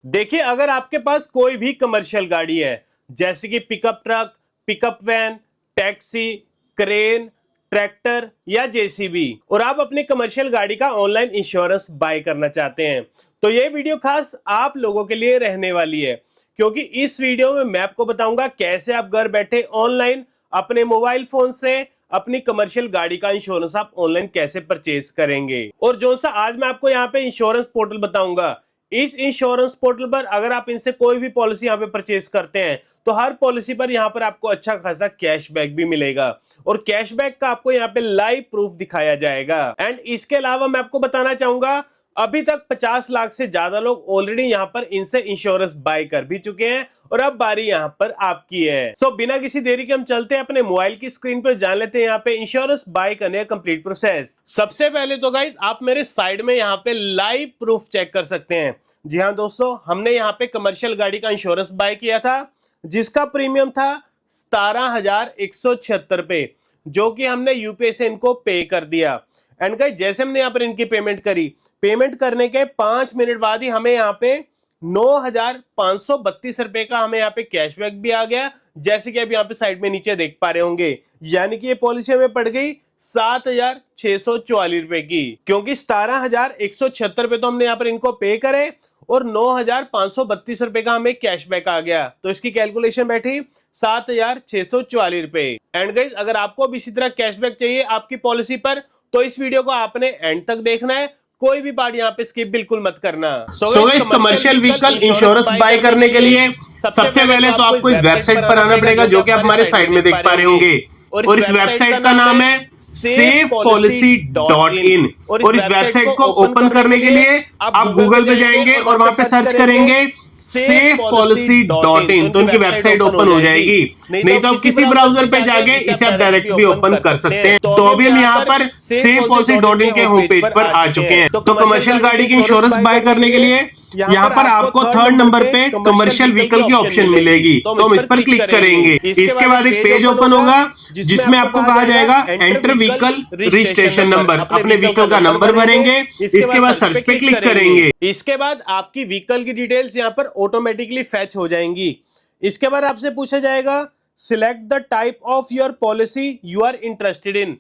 देखिए, अगर आपके पास कोई भी कमर्शियल गाड़ी है, जैसे कि pickup truck, pickup van, taxi, crane, tractor या जेसीबी, और आप अपनी कमर्शियल गाड़ी का ऑनलाइन इंश्योरेंस बाय करना चाहते हैं, तो ये वीडियो खास आप लोगों के लिए रहने वाली है। क्योंकि इस वीडियो में मैं आपको बताऊंगा कैसे आप घर बैठे ऑनलाइन अपने मोबाइल फोन से अपनी कमर्शियल गाड़ी का इंश्योरेंस आप ऑनलाइन कैसे परचेज करेंगे। और जो सा आज मैं आपको यहाँ पे इंश्योरेंस पोर्टल बताऊंगा, इस इंश्योरेंस पोर्टल पर अगर आप इनसे कोई भी पॉलिसी यहाँ पे परचेज करते हैं, तो हर पॉलिसी पर यहाँ पर आपको अच्छा खासा कैशबैक भी मिलेगा, और कैशबैक का आपको यहाँ पे लाइव प्रूफ दिखाया जाएगा। एंड इसके अलावा मैं आपको बताना चाहूंगा, अभी तक 50 लाख से ज्यादा लोग ऑलरेडी यहाँ पर इनसे इंश्योरेंस बाय कर भी चुके हैं, और अब बारी यहाँ पर आपकी है। सो बिना किसी देरी के हम चलते हैं अपने मोबाइल की स्क्रीन पर, जान लेते हैं यहाँ पे इंश्योरेंस बाय करने का कंप्लीट प्रोसेस। सबसे पहले तो गाइस, आप मेरे साइड में यहाँ पे लाइव प्रूफ चेक कर सकते हैं। जी हाँ दोस्तों, हमने यहाँ पे कमर्शियल गाड़ी का इंश्योरेंस बाय किया था, जिसका प्रीमियम था 17,176 रुपए, जो कि हमने यूपीआई से इनको पे कर दिया। एंड गाइस, जैसे हमने यहाँ पर इनकी पेमेंट करी, पेमेंट करने के 5 मिनट बाद ही हमें यहाँ पे 9,532 रुपए का हमें यहाँ पे कैशबैक भी आ गया, जैसे कि आप यहाँ पे साइड में नीचे देख पा रहे होंगे। यानी कि ये पॉलिसी हमें पड़ गई 7,644 रुपए की, क्योंकि 17,176 रुपए तो हमने यहाँ पर इनको पे करे और 9,532 रुपए का हमें कैशबैक आ गया, तो इसकी कैलकुलेशन बैठी 7,644 रुपए। एंड गाइस, अगर आपको भी इसी तरह कैशबैक चाहिए आपकी पॉलिसी पर, तो इस वीडियो को आपने एंड तक देखना है, कोई भी पार्ट यहाँ पे स्किप बिल्कुल मत करना। सो इस कमर्शियल व्हीकल इंश्योरेंस बाय करने के लिए सबसे पहले तो आपको इस वेबसाइट पर आना पड़ेगा, जो कि आप हमारे साइड में देख पा रहे होंगे। और इस वेबसाइट का नाम है safepolicy.in। और इस वेबसाइट को ओपन करने के लिए आप गूगल पे जाएंगे और वहां पे सर्च करेंगे safepolicy.in, तो उनकी वेबसाइट ओपन हो जाएगी। नहीं तो आप किसी ब्राउजर पे जाके इसे आप डायरेक्ट भी ओपन कर सकते हैं। तो अभी हम यहाँ पर safepolicy.in के होम पेज पर आ चुके हैं। तो कमर्शियल गाड़ी की इंश्योरेंस बाय करने के लिए यहाँ पर आपको थर्ड नंबर पे कमर्शियल व्हीकल की ऑप्शन मिलेगी, तो हम इस पर क्लिक करेंगे। इसके बाद एक पेज ओपन होगा जिसमें आपको कहा जाएगा एंटर व्हीकल रजिस्ट्रेशन नंबर, अपने व्हीकल का नंबर भरेंगे। इसके बाद सर्च पे क्लिक करेंगे। इसके बाद आपकी व्हीकल की डिटेल्स यहाँ पर ऑटोमेटिकली फैच हो जाएंगी। इसके बाद आपसे पूछा जाएगा select the type of your policy you are interested in,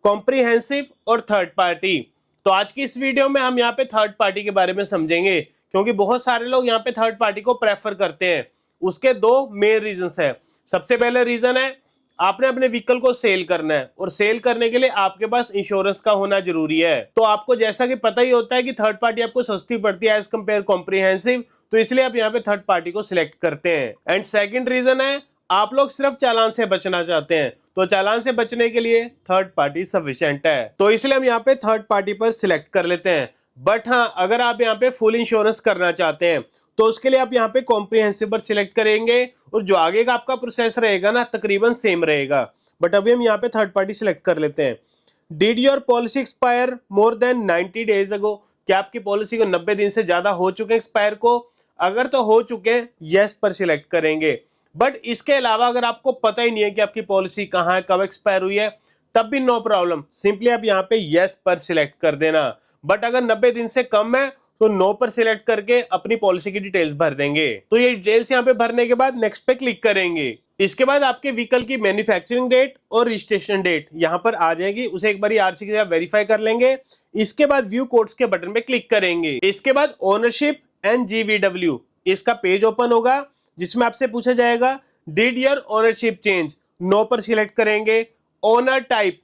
comprehensive और थर्ड पार्टी। तो आज की इस वीडियो में हम यहाँ पे थर्ड पार्टी के बारे में समझेंगे, क्योंकि बहुत सारे लोग यहाँ पे थर्ड पार्टी को प्रेफर करते हैं। उसके दो मेन रीजंस है। सबसे पहले रीजन है, आपने अपने व्हीकल को सेल करना है, और सेल करने के लिए आपके पास इंश्योरेंस का होना जरूरी है। तो आपको जैसा कि पता ही होता है कि थर्ड पार्टी आपको सस्ती पड़ती है एज कंपेयर कॉम्प्रिहेंसिव, तो इसलिए आप यहाँ पे थर्ड पार्टी को सिलेक्ट करते हैं। एंड सेकंड रीजन है, आप लोग सिर्फ चालान से बचना चाहते हैं, तो चालान से बचने के लिए थर्ड पार्टी सफिशिएंट है, तो इसलिए हम यहाँ पे थर्ड पार्टी पर सिलेक्ट कर लेते हैं। बट हाँ, अगर आप यहाँ पे फुल इंश्योरेंस करना चाहते हैं, तो उसके लिए आप यहाँ पे कॉम्प्रिहेंसिव पर सिलेक्ट करेंगे, और जो आगे का आपका प्रोसेस रहेगा ना, तकरीबन सेम रहेगा। बट अभी हम यहाँ पे थर्ड पार्टी सिलेक्ट कर लेते हैं। Did your policy expire more than 90 days ago, क्या आपकी पॉलिसी को 90 दिन से ज्यादा हो चुके हैं एक्सपायर को? अगर तो हो चुके हैं, यस पर सिलेक्ट करेंगे। बट इसके अलावा अगर आपको पता ही नहीं है कि आपकी पॉलिसी कहाँ है, कब एक्सपायर हुई है, तब भी नो प्रॉब्लम, सिंपली आप यहाँ पे यस पर सिलेक्ट कर देना। बट अगर 90 दिन से कम है, तो नो पर सिलेक्ट करके अपनी पॉलिसी की डिटेल्स भर देंगे। तो ये डिटेल्स यहाँ पे भरने के बाद नेक्स्ट पे क्लिक करेंगे। इसके बाद आपके व्हीकल की मैन्युफैक्चरिंग डेट और रजिस्ट्रेशन डेट यहाँ पर आ जाएगी, उसे एक बार आरसी के साथ वेरीफाई कर लेंगे। इसके बाद व्यू कोड्स के बटन पे क्लिक करेंगे। इसके बाद ओनरशिप एंड जीवीडब्ल्यू, इसका पेज ओपन होगा, जिसमें आपसे पूछा जाएगा did your ownership change, no पर सिलेक्ट करेंगे। ओनर टाइप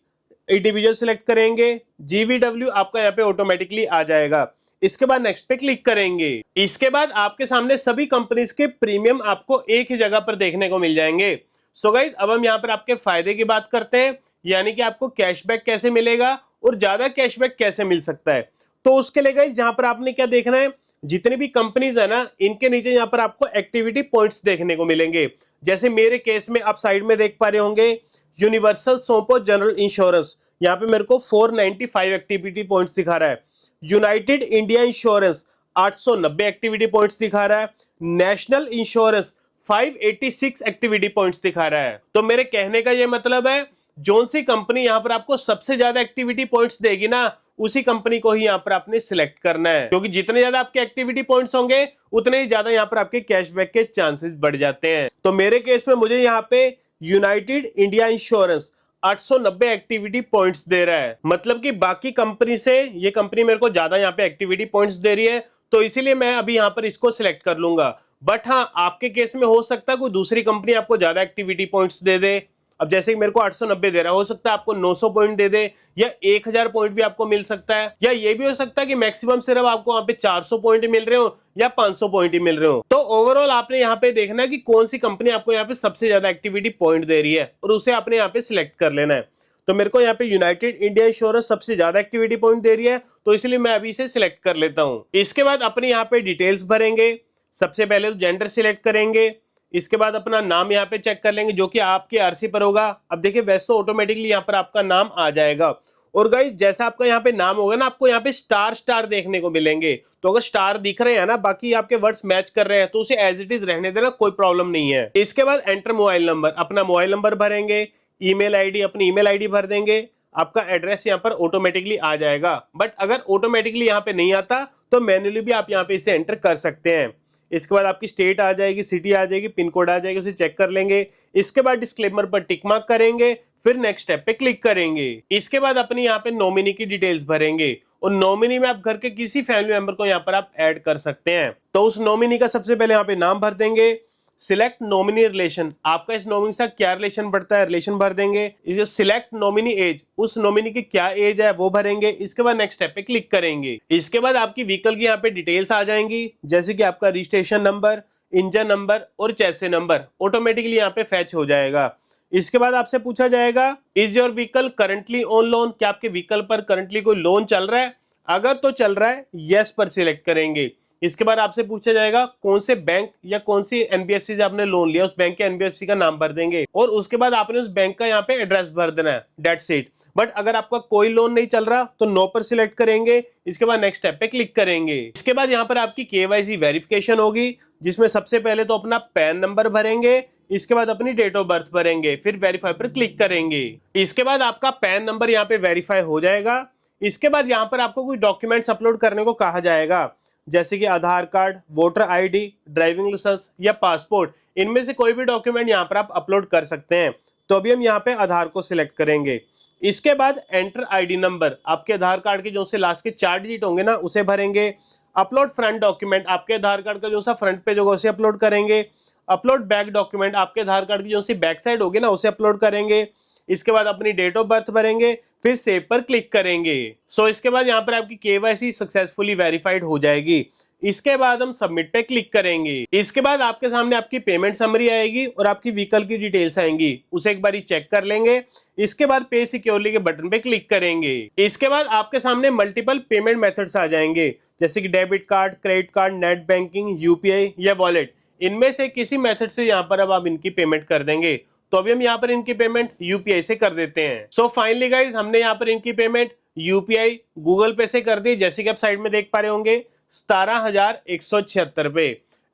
इंडिविजुअल सिलेक्ट करेंगे। जीवीडब्ल्यू आपका यहाँ पे ऑटोमेटिकली आ जाएगा। इसके बाद नेक्स्ट पे क्लिक करेंगे। इसके बाद आपके सामने सभी कंपनीज के प्रीमियम आपको एक ही जगह पर देखने को मिल जाएंगे। सो गाइज, अब हम यहाँ पर आपके फायदे की बात करते हैं, यानी कि आपको कैशबैक कैसे मिलेगा और ज्यादा कैशबैक कैसे मिल सकता है। तो उसके लिए गाइज, यहाँ पर आपने क्या देखना है, जितनी भी कंपनीज है ना, इनके नीचे यहाँ पर आपको एक्टिविटी पॉइंट्स देखने को मिलेंगे। जैसे मेरे केस में आप साइड में देख पा रहे होंगे, यूनिवर्सल सोमपो जनरल इंश्योरेंस, यहाँ पे मेरे को 495 एक्टिविटी पॉइंट्स दिखा रहा है। United India insurance 890 activity points दिखा रहा है। नेशनल इंश्योरेंस 586 एक्टिविटी पॉइंट्स दिखा रहा है। तो मेरे कहने का ये मतलब है, जोन सी कंपनी यहाँ पर आपको सबसे ज्यादा एक्टिविटी पॉइंट्स देगी ना, उसी कंपनी को ही यहाँ पर आपने सिलेक्ट करना है, क्योंकि जितने ज्यादा आपके एक्टिविटी पॉइंट्स होंगे उतने ही ज्यादा यहाँ पर आपके कैशबैक के चांसेस बढ़ जाते हैं। तो मेरे केस में मुझे यहाँ पे United India insurance 890 activity points दे रहा है, मतलब कि बाकी कंपनी से ये कंपनी मेरे को ज्यादा यहाँ पे एक्टिविटी पॉइंट्स दे रही है, तो इसीलिए मैं अभी यहाँ पर इसको सिलेक्ट कर लूंगा। बट हाँ, आपके केस में हो सकता है कोई दूसरी कंपनी आपको ज्यादा एक्टिविटी पॉइंट्स दे दे। अब जैसे कि मेरे को 890 दे रहा है, हो सकता है आपको 900 पॉइंट दे दे या 1000 पॉइंट भी आपको मिल सकता है, या ये भी हो सकता है कि मैक्सिमम सिर्फ आपको वहां पे 400 पॉइंट मिल रहे हो या 500 पॉइंट ही मिल रहे हो। तो ओवरऑल आपने यहाँ पे देखना है कि कौन सी कंपनी आपको यहाँ पे सबसे ज्यादा एक्टिविटी पॉइंट दे रही है और उसे आपने यहाँ पे सिलेक्ट कर लेना है। तो मेरे को यहाँ पे यूनाइटेड इंडिया इंश्योरेंस सबसे ज्यादा एक्टिविटी पॉइंट दे रही है, तो इसलिए मैं अभी इसे सिलेक्ट कर लेता हूँ। इसके बाद अपने यहाँ पे डिटेल्स भरेंगे। सबसे पहले तो जेंडर सिलेक्ट करेंगे, इसके बाद अपना नाम यहाँ पे चेक कर लेंगे जो कि आपके आरसी पर होगा। अब देखिए वैसे तो ऑटोमेटिकली यहाँ पर आपका नाम आ जाएगा, और गाइस जैसा आपका यहाँ पे नाम होगा ना, आपको यहाँ पे स्टार स्टार देखने को मिलेंगे। तो अगर स्टार दिख रहे हैं ना, बाकी आपके वर्ड्स मैच कर रहे हैं, तो उसे एज इट इज रहने देना, कोई प्रॉब्लम नहीं है। इसके बाद एंटर मोबाइल नंबर, अपना मोबाइल नंबर भरेंगे। ईमेल आईडी, अपनी ईमेल आईडी भर देंगे। आपका एड्रेस यहाँ पर ऑटोमेटिकली आ जाएगा, बट अगर ऑटोमेटिकली यहाँ पे नहीं आता तो मैन्युअली भी आप यहाँ पे इसे एंटर कर सकते हैं। इसके बाद आपकी स्टेट आ जाएगी, सिटी आ जाएगी, पिन कोड आ जाएगी, उसे चेक कर लेंगे। इसके बाद डिस्क्लेमर पर टिक मार्क करेंगे, फिर नेक्स्ट स्टेप पे क्लिक करेंगे। इसके बाद अपनी यहाँ पे नॉमिनी की डिटेल्स भरेंगे, और नॉमिनी में आप घर के किसी फैमिली मेंबर को यहाँ पर आप ऐड कर सकते हैं। तो उस नॉमिनी का सबसे पहले यहाँ पे नाम भर देंगे। सिलेक्ट नॉमिनी रिलेशन, आपका इस नॉमिनी से क्या रिलेशन बढ़ता है, रिलेशन भर देंगे। इसे सिलेक्ट नॉमिनी एज, उस नॉमिनी की क्या एज है वो भरेंगे। इसके बाद नेक्स्ट स्टेप पे क्लिक करेंगे। इसके बाद आपकी व्हीकल की यहाँ पे डिटेल्स आ जाएंगी, जैसे कि आपका रजिस्ट्रेशन नंबर, इंजन नंबर और चैसे नंबर ऑटोमेटिकली यहाँ पे फैच हो जाएगा। इसके बाद आपसे पूछा जाएगा is your vehicle currently on loan, क्या आपके व्हीकल पर करंटली कोई लोन चल रहा है। अगर तो चल रहा है, यस पर सिलेक्ट करेंगे। इसके बाद आपसे पूछा जाएगा कौन से बैंक या कौन सी एनबीएफसी से आपने लोन लिया, उस बैंक के एनबीएफसी का नाम भर देंगे, और उसके बाद आपने उस बैंक का यहाँ पे एड्रेस भर देना है, दैट्स इट। बट अगर आपका कोई लोन नहीं चल रहा तो नो पर सिलेक्ट करेंगे। इसके बाद नेक्स्ट स्टेप पे क्लिक करेंगे। इसके बाद यहाँ पर आपकी केवाईसी वेरिफिकेशन होगी, जिसमें सबसे पहले तो अपना पैन नंबर भरेंगे, इसके बाद अपनी डेट ऑफ बर्थ भरेंगे, फिर वेरीफाई पर क्लिक करेंगे। इसके बाद आपका पैन नंबर यहाँ पे वेरीफाई हो जाएगा। इसके बाद यहाँ पर आपको कोई डॉक्यूमेंट्स अपलोड करने को कहा जाएगा, जैसे कि Aadhaar card, voter ID, driving licence या पासपोर्ट, इनमें से कोई भी डॉक्यूमेंट यहाँ पर आप अपलोड कर सकते हैं। तो अभी हम यहाँ पे आधार को सिलेक्ट करेंगे। इसके बाद एंटर आईडी नंबर, आपके आधार कार्ड के जो से लास्ट के 4 डिजिट होंगे ना, उसे भरेंगे। अपलोड फ्रंट डॉक्यूमेंट, आपके आधार कार्ड का जो सा फ्रंट पेज होगा उसे अपलोड करेंगे। अपलोड बैक डॉक्यूमेंट, आपके आधार कार्ड की जो सी बैक साइड होगी ना, उसे अपलोड करेंगे। इसके बाद अपनी डेट ऑफ बर्थ भरेंगे, फिर सेव पर क्लिक करेंगे। सो इसके बाद यहाँ पर आपकी केवाईसी सक्सेसफुली वेरीफाइड हो जाएगी। इसके बाद हम सबमिट पे क्लिक करेंगे। इसके बाद आपके सामने आपकी पेमेंट समरी आएगी और आपकी व्हीकल की डिटेल्स आएंगी, उसे एक बार चेक कर लेंगे। इसके बाद पे सिक्योरली के बटन पे क्लिक करेंगे। इसके बाद आपके सामने मल्टीपल पेमेंट मेथड्स आ जाएंगे, जैसे कि debit card, credit card, net banking, UPI या वॉलेट। इनमें से किसी मेथड से यहाँ पर अब आप इनकी पेमेंट कर देंगे। तो अभी हम यहाँ पर इनकी पेमेंट यूपीआई से कर देते हैं। सो फाइनली गाइज, हमने यहाँ पर इनकी पेमेंट यूपीआई गूगल पे से कर दी, जैसे कि आप साइड में देख पा रहे होंगे 17,176 रुपए।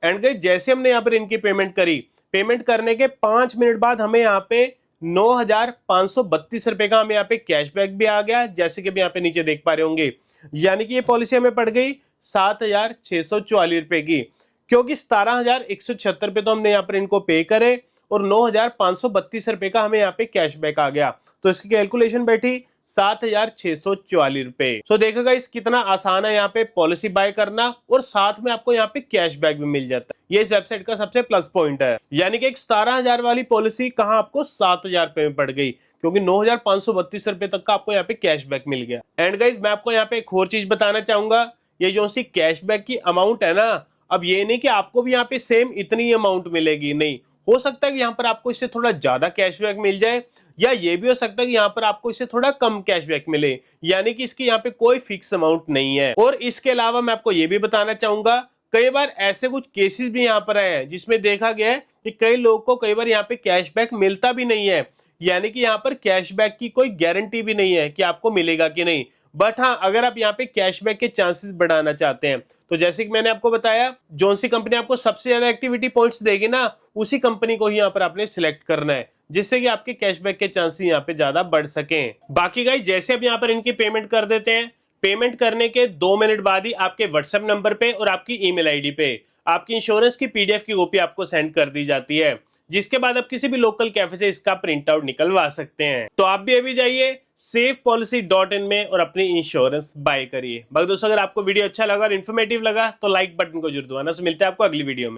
एंड गाइज जैसे हमने यहाँ पर इनकी पेमेंट करी, पेमेंट करने के 5 मिनट बाद हमें यहाँ पे 9,532 रुपए का हमें यहाँ पे कैशबैक भी आ गया, जैसे कि यहाँ पे नीचे देख पा रहे होंगे। यानी कि ये पॉलिसी हमें पड़ गई 7,644 रुपए की, क्योंकि 17,176 रुपए तो हमने यहाँ पर इनको पे करे और 9,532 रुपए का हमें यहाँ पे कैशबैक आ गया। तो इसकी कैलकुलेशन बैठी 7,644 रुपए। सो देखो गाइस कितना आसान है यहाँ पे पॉलिसी बाय करना, और साथ में आपको यहाँ पे कैशबैक भी मिल जाता है। ये इस वेबसाइट का सबसे प्लस पॉइंट है। यानी कि एक 17,000 वाली पॉलिसी कहाँ आपको 7,000 रुपए में पड़ गई, क्योंकि 9,532 रुपए तक का आपको यहाँ पे कैशबैक मिल गया। एंड गाइस मैं आपको यहाँ पे एक और चीज बताना चाहूंगा, ये जो सी कैशबैक की अमाउंट है ना, अब ये नहीं कि आपको भी यहाँ पे सेम इतनी अमाउंट मिलेगी, नहीं, हो सकता है कि यहाँ पर आपको इससे थोड़ा ज्यादा कैशबैक मिल जाए, या ये भी हो सकता है कि यहाँ पर आपको इससे थोड़ा कम कैशबैक मिले। यानी कि इसकी यहाँ पे कोई फिक्स अमाउंट नहीं है। और इसके अलावा मैं आपको ये भी बताना चाहूंगा, कई बार ऐसे कुछ केसेस भी यहाँ पर आए हैं जिसमें देखा गया है कि कई लोगों को कई बार यहाँ पे कैशबैक मिलता भी नहीं है। यानी कि यहाँ पर कैशबैक की कोई गारंटी भी नहीं है कि आपको मिलेगा कि नहीं। बट हाँ, अगर आप यहाँ पे कैशबैक के चांसेस बढ़ाना चाहते हैं, तो जैसे कि मैंने आपको बताया, जो सी कंपनी आपको सबसे ज्यादा एक्टिविटी पॉइंट्स देगी ना, उसी कंपनी को ही यहाँ पर आपने सिलेक्ट करना है, जिससे कि आपके कैशबैक के चांसेस यहाँ पे ज्यादा बढ़ सकें। बाकी गाइस जैसे अब यहाँ पर इनकी पेमेंट कर देते हैं, पेमेंट करने के 2 मिनट बाद ही आपके व्हाट्सएप नंबर पे और आपकी ईमेल आईडी पे आपकी इंश्योरेंस की पीडीएफ की कॉपी आपको सेंड कर दी जाती है, जिसके बाद आप किसी भी लोकल कैफे से इसका प्रिंट आउट निकलवा सकते हैं। तो आप भी अभी जाइए safepolicy.in में और अपनी इंश्योरेंस बाय करिए। बाकी दोस्तों, अगर आपको वीडियो अच्छा लगा और इन्फॉर्मेटिव लगा तो लाइक बटन को जरूर दबाना। मिलते हैं आपको अगली वीडियो में।